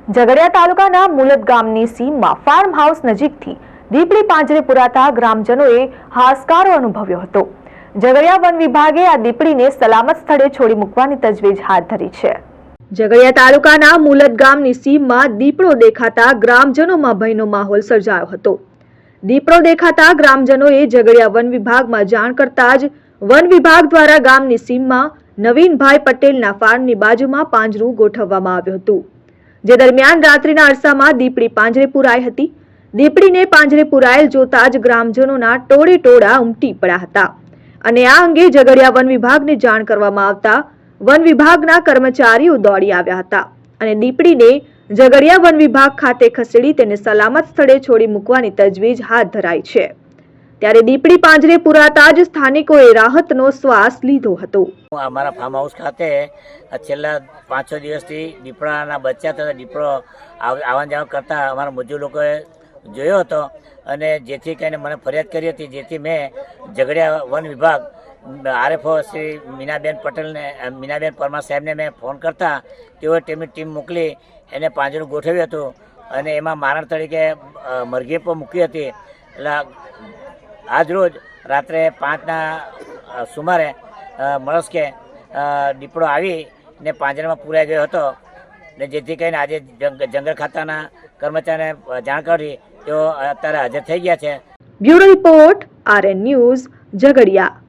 ઝઘડિયા તાલુકાના મુલદ ગામની સીમમાં ફાર્મ હાઉસ નજીકથી દીપડી પાંજરે પુરાતા ગ્રામજનોએ હાશકારો અનુભવ્યો હતો। ઝઘડિયા વન વિભાગે આ દીપડીને સલામત સ્થળે છોડી મૂકવાની તજવીજ હાથ ધરી છે। ઝઘડિયા તાલુકાના મુલદ ગામની સીમમાં દીપડો દેખાતા ગ્રામજનોમાં ભયનો માહોલ સર્જાયો હતો। દીપડો દેખાતા ગ્રામજનોએ ઝઘડિયા વન વિભાગમાં જાણ કરતા જ વન વિભાગ દ્વારા ગામની સીમમાં નવીનભાઈ પટેલના ફાર્મની બાજુમાં પાંજરું ગોઠવવામાં આવ્યું હતું। જે દરમિયાન રાત્રિના અરસામાં દીપડી પાંજરે પુરાઈ હતી। દીપડીને પાંજરે પુરાયેલ જોતા જ ગ્રામજનોના ટોળે ટોળા ઉમટી પડ્યા હતા અને આ અંગે ઝઘડિયા વન વિભાગને જાણ કરવામાં આવતા વન વિભાગના કર્મચારીઓ દોડી આવ્યા હતા અને દીપડીને ઝઘડિયા વન વિભાગ ખાતે ખસેડી તેને સલામત સ્થળે છોડી મૂકવાની તજવીજ હાથ ધરાઈ છે। ત્યારે દીપડી પાંજરે પુરાતા જ સ્થાનિકોએ રાહતનો શ્વાસ લીધો હતો। અમારા ફાર્મ હાઉસ ખાતે છેલ્લા 5-6 દિવસથી દીપડાના બચ્ચા તથા દીપડો આવન જાવન કરતા અમારા મજૂર લોકોએ જોયો હતો અને જેથી કરીને મને ફરિયાદ કરી હતી, જેથી મેં ઝઘડિયા વન વિભાગ આરએફઓ શ્રી મીનાબેન પરમાર સાહેબને મેં ફોન કરતા તેઓએ તેમની ટીમ મોકલી એને પાંજરું ગોઠવ્યું હતું અને એમાં મારણ તરીકે મરઘી પણ મૂકી હતી। એટલે આજ રોજ રાત્રે 5ના સુમારે મળસ્કે દીપડો આવી ને પાંજરામાં પૂરાઈ ગયો હતો ને જેથી કરીને આજે જંગલ ખાતાના કર્મચારીને જાણ કરી તેઓ અત્યારે હાજર થઈ ગયા છે। Bureau report, RN news, Jhagadia.